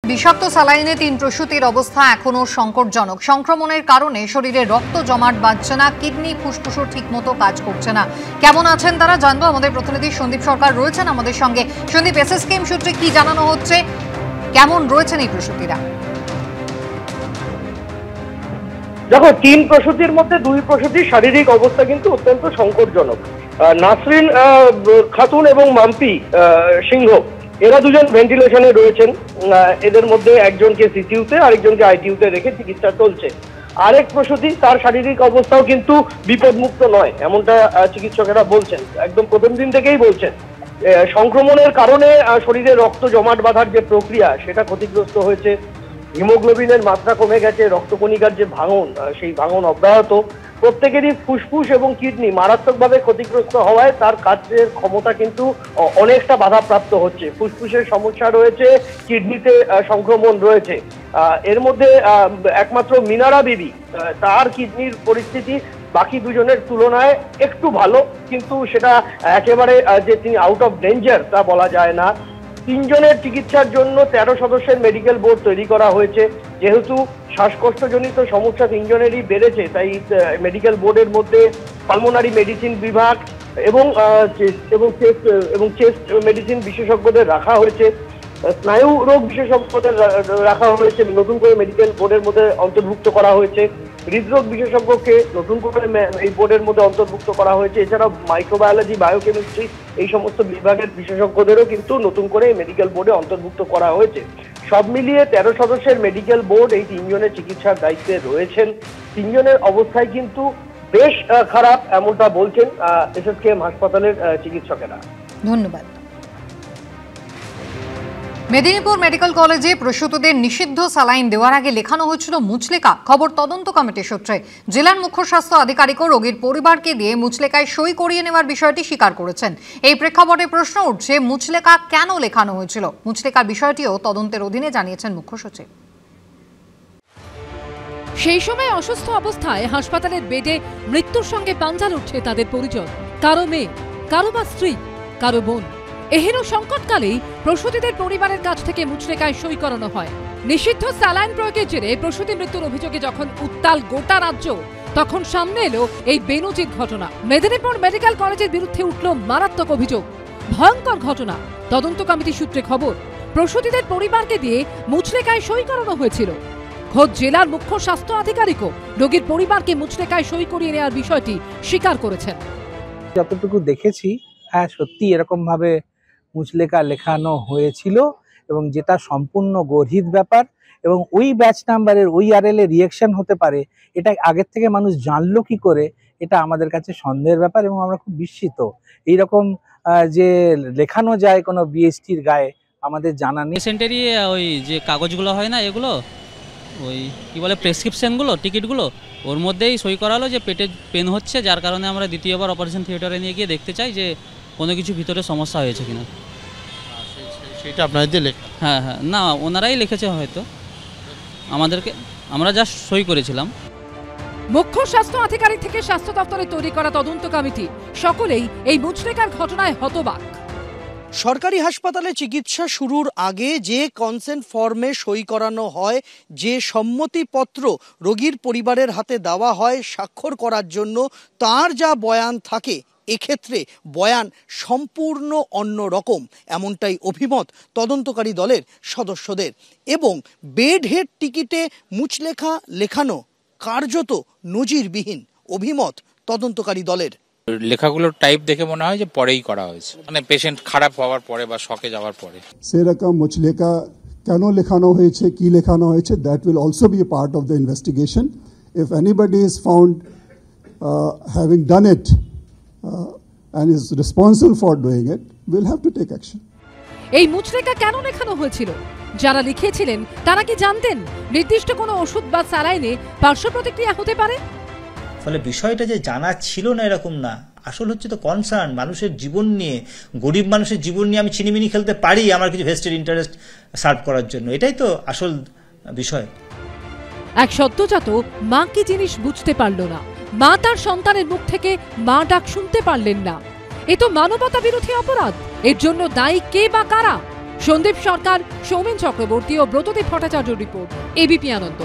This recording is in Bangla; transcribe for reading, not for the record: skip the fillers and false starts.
বিষাক্ত স্যালাইনে 3 প্রসূতির অবস্থা এখনো সংকটজনক। সংক্রমণের কারণে শরীরে রক্ত জমাট বাঁধছে না, কিডনি ফুসফুসও ঠিকমতো কাজ করছে না। কেমন আছেন তারা জানবো। আমাদের প্রতিনিধি সন্দীপ সরকার রয়েছেন আমাদের সঙ্গে। সন্দীপ, এসএসকেএম সূত্রে কি জানানো হচ্ছে, কেমন রয়েছেন এই প্রসূতিরা? দেখো, 3 প্রসূতির মধ্যে 2 প্রসূতির শারীরিক অবস্থা কিন্তু অত্যন্ত সংকটজনক। নাসরিন খাতুন এবং মাম্পি সিংহ, এরা দুজন ভেন্টিলেশনে রয়েছেন। এদের মধ্যে একজনকে সিসিউতে আরেকজনকে আইটিইউতে রেখে চিকিৎসা চলছে। আরেক প্রসূতি, তার শারীরিক অবস্থাও কিন্তু বিপদমুক্ত নয়, এমনটা চিকিৎসকেরা বলছেন, একদম প্রথম দিন থেকেই বলছেন। সংক্রমণের কারণে শরীরে রক্ত জমাট বাঁধার যে প্রক্রিয়া, সেটা ক্ষতিগ্রস্ত হয়েছে। হিমোগ্লোবিনের মাত্রা কমে গেছে, রক্তকণিকার যে ভাঙন, সেই ভাঙন অব্যাহত। প্রত্যেকেরই ফুসফুস এবং কিডনি মারাত্মকভাবে ক্ষতিগ্রস্ত হওয়ায় তার কাজের ক্ষমতা কিন্তু অনেকটা বাধাপ্রাপ্ত হচ্ছে। ফুসফুসের সমস্যা রয়েছে, কিডনিতে সংক্রমণ রয়েছে। এর মধ্যে একমাত্র মিনারা বিবি, তার কিডনির পরিস্থিতি বাকি দুজনের তুলনায় একটু ভালো, কিন্তু সেটা একেবারে যে তিনি আউট অফ ডেঞ্জার তা বলা যায় না। 3 জনের চিকিৎসার জন্য 13 সদস্যের মেডিকেল বোর্ড তৈরি করা হয়েছে। যেহেতু শ্বাসকষ্টজনিত সমস্যা 3 জনেরই বেড়েছে, তাই মেডিকেল বোর্ডের মধ্যে পালমোনারি মেডিসিন বিভাগ এবং চেস্ট মেডিসিন বিশেষজ্ঞদের রাখা হয়েছে, স্নায়ু রোগ বিশেষজ্ঞদের রাখা হয়েছে, নতুন করে মেডিকেল বোর্ডের মধ্যে অন্তর্ভুক্ত করা হয়েছে। হৃদরোগ বিশেষজ্ঞকে নতুন করে এই বোর্ডের মধ্যে অন্তর্ভুক্ত করা হয়েছে। এছাড়াও মাইক্রোবায়োলজি, বায়োকেমিস্ট্রি, এই সমস্ত বিভাগের বিশেষজ্ঞদেরও কিন্তু নতুন করে মেডিকেল বোর্ডে অন্তর্ভুক্ত করা হয়েছে। সব মিলিয়ে 13 সদস্যের মেডিকেল বোর্ড এই 3 জনের চিকিৎসার দায়িত্বে রয়েছেন। 3 জনের অবস্থায় কিন্তু বেশ খারাপ, এমনটা বলছেন এসএসকেএম হাসপাতালের চিকিৎসকেরা। ধন্যবাদ। মেদিনীপুর মেডিকেল কলেজে প্রসূতদের নিষিদ্ধ স্যালাইন দেওয়ার আগে লেখানো হয়েছিল মুচলেকা। খবর তদন্ত কমিটির সূত্রে। জেলার মুখ্য স্বাস্থ্য আধিকারিকও রোগীর পরিবারকে দিয়ে মুচলেকায় সই করিয়ে নেওয়ার বিষয়টি স্বীকার করেছেন। এই প্রেক্ষাপটে প্রশ্ন উঠছে, মুচলেকা কেন লেখানো হয়েছিল? মুচলেকার বিষয়টিও তদন্তের অধীনে জানিয়েছেন মুখ্য সচিব। সেই সময় অসুস্থ অবস্থায় হাসপাতালের বেডে মৃত্যুর সঙ্গে পাঞ্জা লড়ছে তাদের পরিজন। কারো মেয়ে, কারো বা স্ত্রী, কারো বোন। এহেন সংকটকালেই প্রসূতিদের পরিবারের কাছ থেকে মুচলেকায় সই করানো হয়। নিষিদ্ধ স্যালাইন প্রয়োগের জেরে প্রসূতি মৃত্যুর অভিযোগে যখন উত্তাল গোটা রাজ্য, তখন সামনে এলো এই বেনজির ঘটনা। মেদিনীপুর মেডিকেল কলেজের বিরুদ্ধে উঠল মারাত্মক অভিযোগ। ভয়ঙ্কর ঘটনা। তদন্ত কমিটি সূত্রে খবর, প্রসূতিদের পরিবারকে দিয়ে মুচলেকায় সই করানো হয়েছিল। খোদ জেলার মুখ্য স্বাস্থ্য আধিকারিকও রোগীর পরিবারকে মুচলেকায় সই করিয়ে নেওয়ার বিষয়টি স্বীকার করেছেন। যতটুকু দেখেছি, হ্যাঁ, সত্যি এরকম ভাবে মুচলেকা লেখানো হয়েছিল, এবং যেটা সম্পূর্ণ গর্হিত ব্যাপার। এবং ওই ব্যাচ নাম্বারের ওই আরএল এর রিয়েকশন হতে পারে, এটা আগের থেকে মানুষ জানলো কি করে, এটা আমাদের কাছে সন্দেহের ব্যাপার। এবং আমরা খুব বিস্মিত, এইরকম যে লেখানো যায় কোনো বিএসটির গায়ে, আমাদের জানা নেই। পেশেন্টেরই ওই যে কাগজগুলো হয় না, এগুলো ওই কি বলে প্রেসক্রিপশনগুলো, টিকিটগুলো, ওর মধ্যেই সই করালো যে পেটে পেন হচ্ছে, যার কারণে আমরা দ্বিতীয়বার অপারেশন থিয়েটারে নিয়ে গিয়ে দেখতে চাই যে কোনো কিছু ভিতরে সমস্যা হয়েছে কিনা। সেটা আপনাদের লেখা? হ্যাঁ, না, ওনারাই লিখেছে হয়তো, আমাদেরকে, আমরা জাস্ট সই করেছিলাম। মুখ্য স্বাস্থ্য আধিকারিক থেকে স্বাস্থ্য দপ্তরে তৈরি করা তদন্ত কমিটি সকলেই এই মুচলেকার ঘটনায় হতবাক। সরকারি হাসপাতালে চিকিৎসা শুরুর আগে যে কনসেন্ট ফর্মে সই করানো হয়, যে সম্মতিপত্র রোগীর পরিবারের হাতে দেওয়া হয় স্বাক্ষর করার জন্য, তার যা বয়ান থাকে, এক্ষেত্রে বয়ান সম্পূর্ণ অন্য রকম, এমনটাই অভিমত তদন্তকারী দলের সদস্যদের। এবং বেড হেড টিকিটে মুচলেখা লেখানো কার্যত নজিরবিহীন অভিমত তদন্তকারী দলের। লেখাগুলোর টাইপ দেখে মনে হয় যে পরেই করা হয়েছে, মানে পেশেন্ট খারাপ হওয়ার পরে বা শকে যাওয়ার পরে। সেরকম মুচলেকা কেন লেখানো হয়েছে, কি লেখানো হয়েছে, that will also B A part of the investigation. If anybody is found having done it and is responsible for doing it, will have to take action. এই মুচলেকা কেন লেখানো হয়েছিল? যারা লিখেছিলেন তারা কি জানতেন নির্দিষ্ট কোনো ওষুধ বা স্যালাইনে পার্শ্ব প্রতিক্রিয়া হতে পারে? ফলে বিষয়টা যে জানা ছিল না এরকম না, আসল হচ্ছে তো কনসার্ন মানুষের জীবন নিয়ে, গরিব মানুষের জীবন নিয়ে আমি চিনিমিনি খেলতে পারি আমার কিছু ভেস্টেড ইন্টারেস্ট সার্ভ করার জন্য, এটাই তো আসল বিষয়। এক সদ্যজাত মা কি জিনিস বুঝতে পারল না, মা তার সন্তানের মুখ থেকে মা ডাক শুনতে পারলেন না। এ তো মানবতা বিরোধী অপরাধ। এর জন্য দায়ী কে বা কারা? সন্দীপ সরকার, সৌমেন চক্রবর্তী ও ব্রতদীপ ভট্টাচার্য রিপোর্ট, এবিপি আনন্দ।